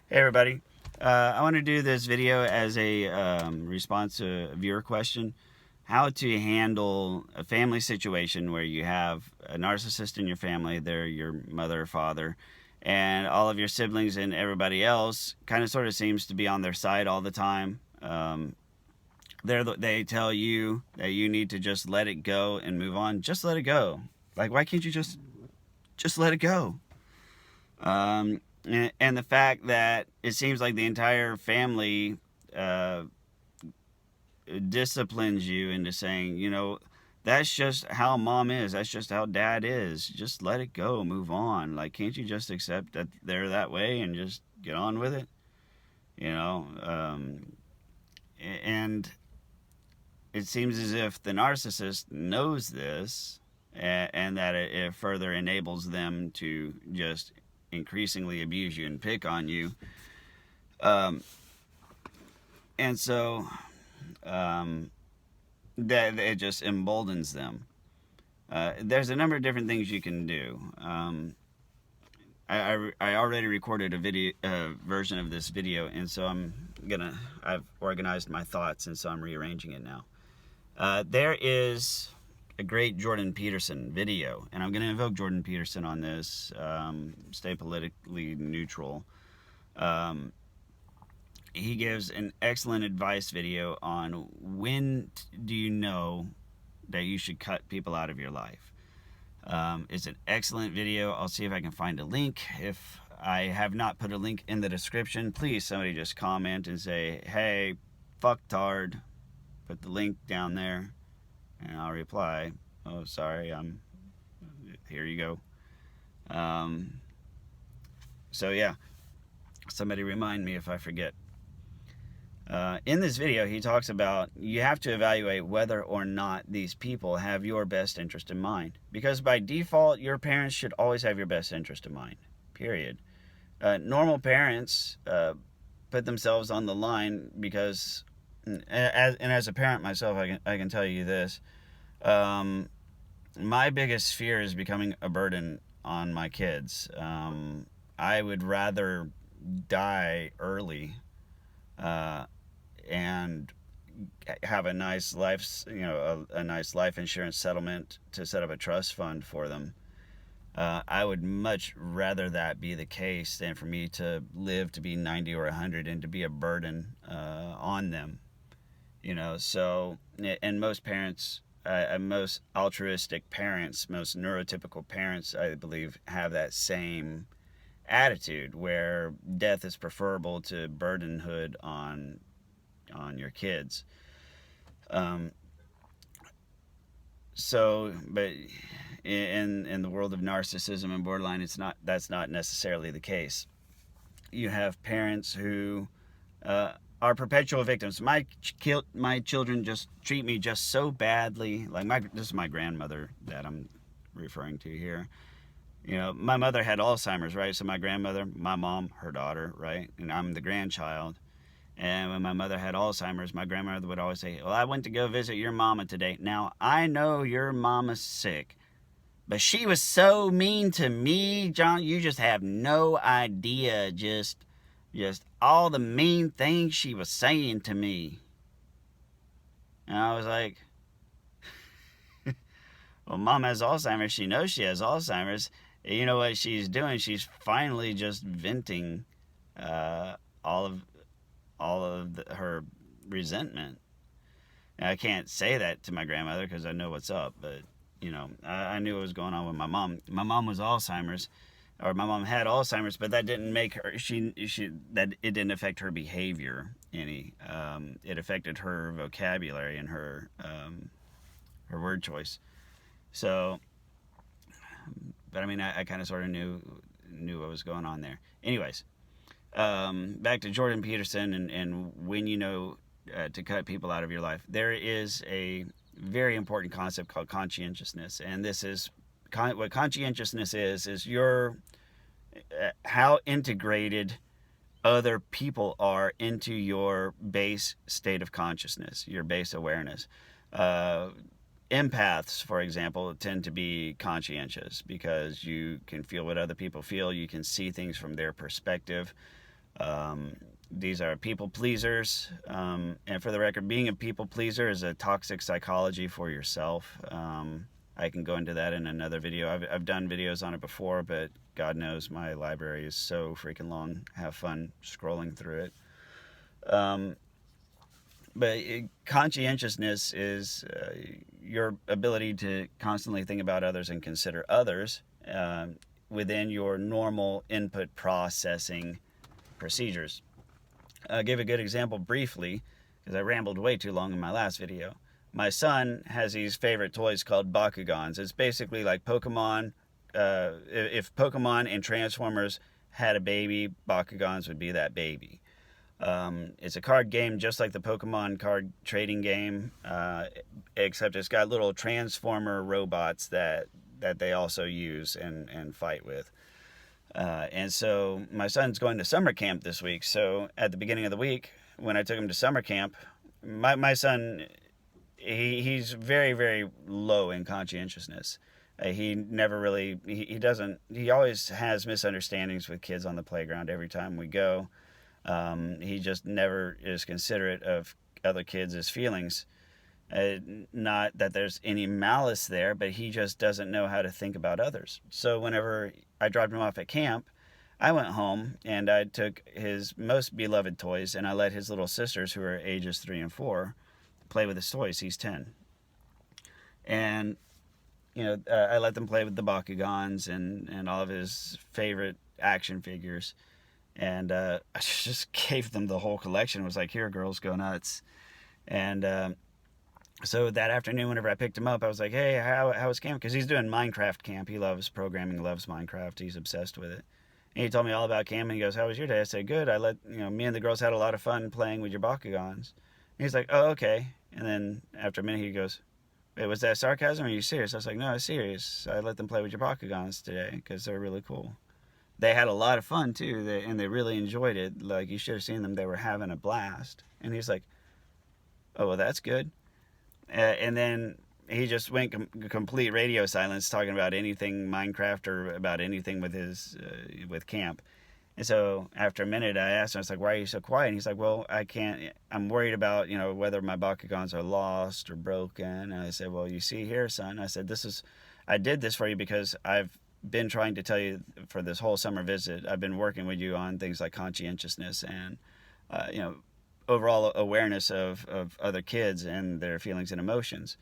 Hey everybody, I want to do this video as a response to a viewer question. How to handle a family situation where you have a narcissist in your family, they're your mother or father, and all of your siblings and everybody else kind of sort of seems to be on their side all the time. They tell you that you need to just let it go and move on. Just let it go. Like, why can't you just let it go? And the fact that it seems like the entire family uh, disciplines you into saying, that's just how mom is. That's just how dad is. Just let it go. Move on. Like, can't you just accept that they're that way and just get on with it? You know? And it seems as if the narcissist knows this and that it further enables them to just increasingly abuse you and pick on you. Um, and so that it just emboldens them. There's a number of different things you can do. I already recorded a video version of this video, and so I've organized my thoughts, and so I'm rearranging it now. There is a great Jordan Peterson video, and I'm going to invoke Jordan Peterson on this. Stay politically neutral. He gives an excellent advice video on when do you know that you should cut people out of your life. It's an excellent video. I'll see if I can find a link. If I have not put a link in the description, please somebody just comment and say, hey, fucktard, put the link down there, and I'll reply, oh, sorry, here you go. So yeah, somebody remind me if I forget. In this video, he talks about you have to evaluate whether or not these people have your best interest in mind. Because by default, your parents should always have your best interest in mind, period. Normal parents put themselves on the line because, as a parent myself, I can tell you this. My biggest fear is becoming a burden on my kids. I would rather die early and have a nice life, a nice life insurance settlement to set up a trust fund for them. I would much rather that be the case than for me to live to be 90 or 100 and to be a burden on them. So, and most parents, most altruistic parents, most neurotypical parents, I believe, have that same attitude where death is preferable to burdenhood on your kids. But in the world of narcissism and borderline, that's not necessarily the case. You have parents who are perpetual victims. My children just treat me just so badly. Like this is my grandmother that I'm referring to here. My mother had Alzheimer's, right? So my grandmother, my mom, her daughter, right? And I'm the grandchild. And when my mother had Alzheimer's, my grandmother would always say, well, I went to go visit your mama today. Now, I know your mama's sick, but she was so mean to me, John. You just have no idea just all the mean things she was saying to me. And I was like, well, mom has Alzheimer's. She knows she has Alzheimer's. You know what she's doing? She's finally just venting all of her resentment. And I can't say that to my grandmother because I know what's up, but I knew what was going on with my mom. My mom was Alzheimer's, or my mom had Alzheimer's, but that didn't make her. That it didn't affect her behavior any. It affected her vocabulary and her word choice. So, but I mean, I kind of sort of knew what was going on there. Anyways, back to Jordan Peterson and when you know to cut people out of your life. There is a very important concept called conscientiousness, and this is what conscientiousness is your how integrated other people are into your base state of consciousness, your base awareness. Empaths, for example, tend to be conscientious because you can feel what other people feel. You can see things from their perspective. These are people pleasers, and for the record, being a people pleaser is a toxic psychology for yourself. I can go into that in another video. I've done videos on it before, but God knows my library is so freaking long. Have fun scrolling through it. But conscientiousness is your ability to constantly think about others and consider others within your normal input processing procedures. I'll give a good example briefly, because I rambled way too long in my last video. My son has these favorite toys called Bakugans. It's basically like Pokemon. If Pokemon and Transformers had a baby, Bakugans would be that baby. It's a card game just like the Pokemon card trading game, except it's got little Transformer robots that they also use and fight with. And so my son's going to summer camp this week. So at the beginning of the week, when I took him to summer camp, my son, he's very, very low in conscientiousness. He never really, he doesn't, he always has misunderstandings with kids on the playground every time we go. He just never is considerate of other kids' feelings. Not that there's any malice there, but he just doesn't know how to think about others. So whenever I dropped him off at camp, I went home and I took his most beloved toys and I let his little sisters, who are ages 3 and 4, play with his toys. He's 10. And, I let them play with the Bakugans and all of his favorite action figures. And I just gave them the whole collection. It was like, here, girls, go nuts. And so that afternoon, whenever I picked him up, I was like, hey, how was camp? Because he's doing Minecraft camp. He loves programming, loves Minecraft. He's obsessed with it. And he told me all about camp, and he goes, how was your day? I said, good. Me and the girls had a lot of fun playing with your Bakugans. And he's like, oh, okay. And then after a minute, he goes, wait, was that sarcasm or are you serious? I was like, no, I'm serious. I let them play with your Bakugans today because they're really cool. They had a lot of fun, too, and they really enjoyed it. Like, you should have seen them. They were having a blast. And he's like, oh, well, that's good. And then he just went complete radio silence, talking about anything Minecraft or about anything with with camp. And so after a minute, I asked him, I was like, why are you so quiet? And he's like, well, I'm worried about, whether my Bakugans are lost or broken. And I said, well, you see here, son, I said, I did this for you because I've been trying to tell you for this whole summer visit. I've been working with you on things like conscientiousness and, overall awareness of other kids and their feelings and emotions.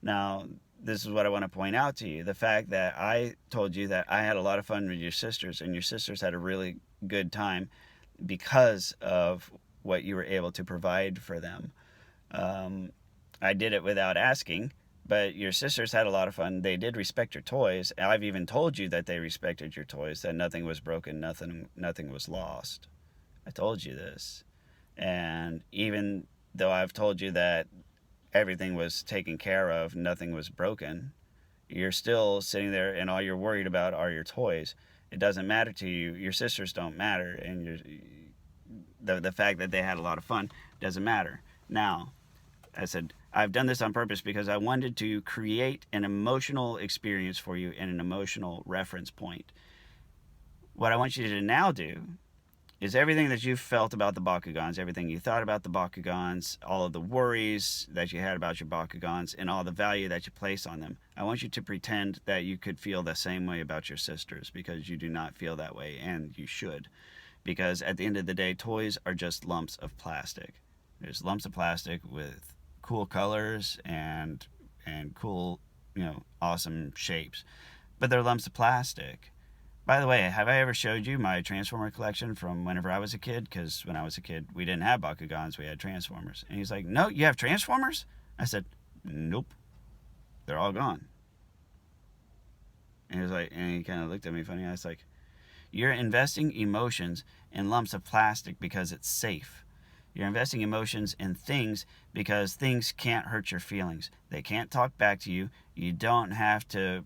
Now, this is what I want to point out to you. The fact that I told you that I had a lot of fun with your sisters and your sisters had a really good time because of what you were able to provide for them. I did it without asking, but your sisters had a lot of fun. They did respect your toys. I've even told you that they respected your toys, that nothing was broken, nothing was lost. I told you this. And even though I've told you that everything was taken care of, nothing was broken, you're still sitting there and all you're worried about are your toys. It doesn't matter to you. Your sisters don't matter. And the fact that they had a lot of fun doesn't matter. Now, I said, I've done this on purpose because I wanted to create an emotional experience for you and an emotional reference point. What I want you to now do is everything that you felt about the Bakugans, everything you thought about the Bakugans, all of the worries that you had about your Bakugans, and all the value that you place on them. I want you to pretend that you could feel the same way about your sisters, because you do not feel that way, and you should. Because at the end of the day, toys are just lumps of plastic. There's lumps of plastic with cool colors and cool, awesome shapes. But they're lumps of plastic. By the way, have I ever showed you my Transformer collection from whenever I was a kid? Because when I was a kid, we didn't have Bakugans, we had Transformers. And he's like, no, you have Transformers? I said, nope, they're all gone. And he kind of looked at me funny. I was like, you're investing emotions in lumps of plastic because it's safe. You're investing emotions in things because things can't hurt your feelings. They can't talk back to you. You don't have to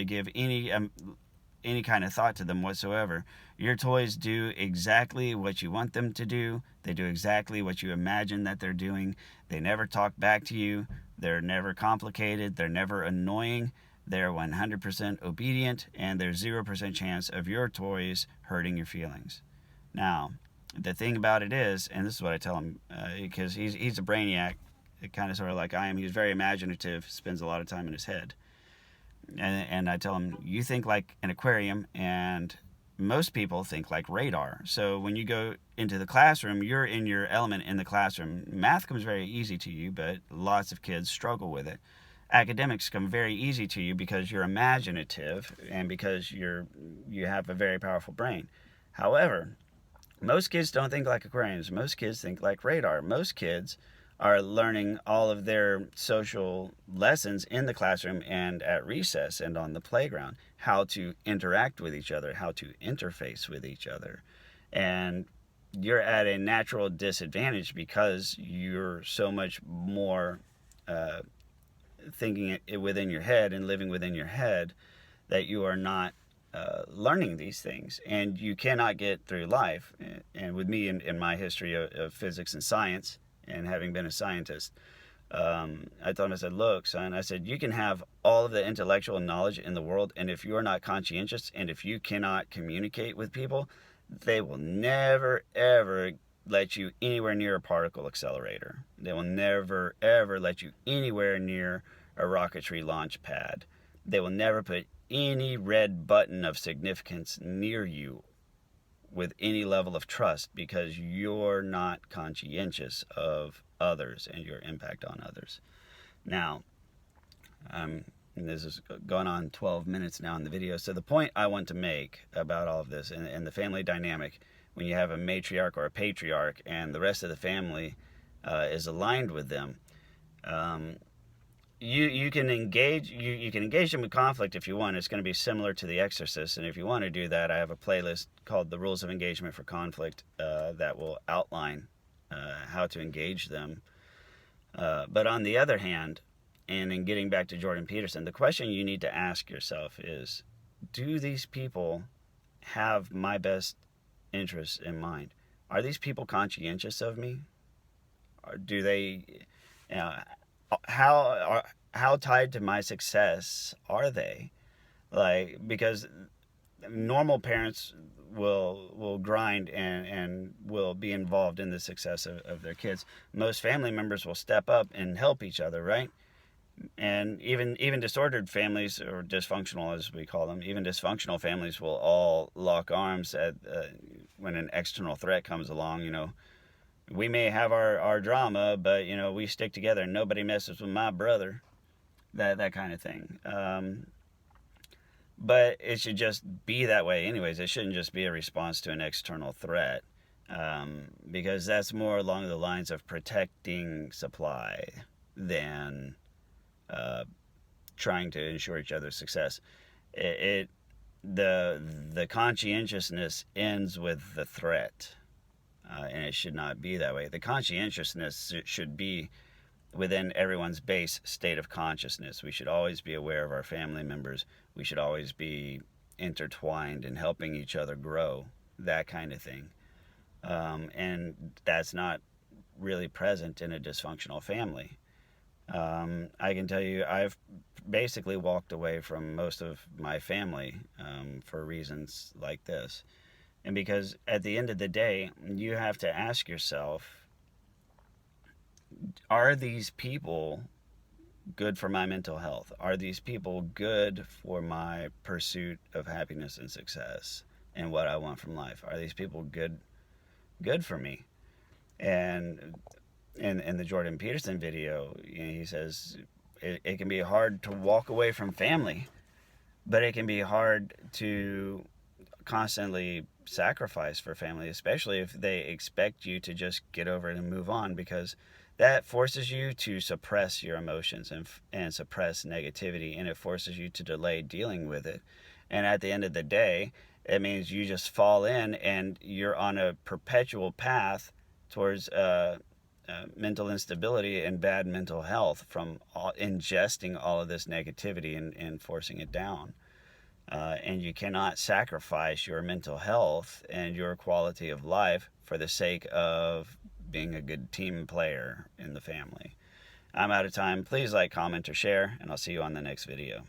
give any kind of thought to them whatsoever. Your toys do exactly what you want them to do. They do exactly what you imagine that they're doing. They never talk back to you. They're never complicated. They're never annoying. They're 100% obedient, and there's 0% chance of your toys hurting your feelings. Now, the thing about it is, and this is what I tell him, because he's a brainiac, kind of sort of like I am. He's very imaginative, spends a lot of time in his head. And I tell him, you think like an aquarium, and most people think like radar. So when you go into the classroom, you're in your element in the classroom. Math comes very easy to you, but lots of kids struggle with it. Academics come very easy to you because you're imaginative and because you have a very powerful brain. However, most kids don't think like aquariums. Most kids think like radar. Most kids are learning all of their social lessons in the classroom and at recess and on the playground, how to interact with each other, how to interface with each other. And you're at a natural disadvantage because you're so much more thinking it within your head and living within your head that you are not learning these things, and you cannot get through life. And with me in my history of physics and science, and having been a scientist, I told him, I said, look, son, I said, you can have all of the intellectual knowledge in the world, and if you are not conscientious, and if you cannot communicate with people, they will never, ever let you anywhere near a particle accelerator. They will never, ever let you anywhere near a rocketry launch pad. They will never put any red button of significance near you with any level of trust because you're not conscientious of others and your impact on others. Now, and this is going on 12 minutes now in the video. So the point I want to make about all of this and the family dynamic, when you have a matriarch or a patriarch and the rest of the family is aligned with them, you can engage you can engage them with conflict if you want. It's going to be similar to The Exorcist, and if you want to do that, I have a playlist called The Rules of Engagement for Conflict that will outline how to engage them. But on the other hand, and in getting back to Jordan Peterson, the question you need to ask yourself is, do these people have my best interests in mind? Are these people conscientious of me? Or do they... You know, how tied to my success are they? Like, because normal parents will grind and will be involved in the success of their kids. Most family members will step up and help each other, right? And even disordered families, or dysfunctional as we call them, even dysfunctional families will all lock arms at when an external threat comes along. You know, we may have our drama, but you know, we stick together. Nobody messes with my brother. That kind of thing. But it should just be that way, anyways. It shouldn't just be a response to an external threat, because that's more along the lines of protecting supply than trying to ensure each other's success. The conscientiousness ends with the threat. And it should not be that way. The conscientiousness should be within everyone's base state of consciousness. We should always be aware of our family members. We should always be intertwined and helping each other grow, that kind of thing. And that's not really present in a dysfunctional family. I can tell you, I've basically walked away from most of my family for reasons like this. And because at the end of the day, you have to ask yourself, are these people good for my mental health? Are these people good for my pursuit of happiness and success and what I want from life? Are these people good for me? And in the Jordan Peterson video, you know, he says it can be hard to walk away from family, but it can be hard to constantly sacrifice for family, especially if they expect you to just get over it and move on, because that forces you to suppress your emotions and suppress negativity, and it forces you to delay dealing with it. And at the end of the day, it means you just fall in and you're on a perpetual path towards mental instability and bad mental health from ingesting all of this negativity and forcing it down. And you cannot sacrifice your mental health and your quality of life for the sake of being a good team player in the family. I'm out of time. Please like, comment, or share, and I'll see you on the next video.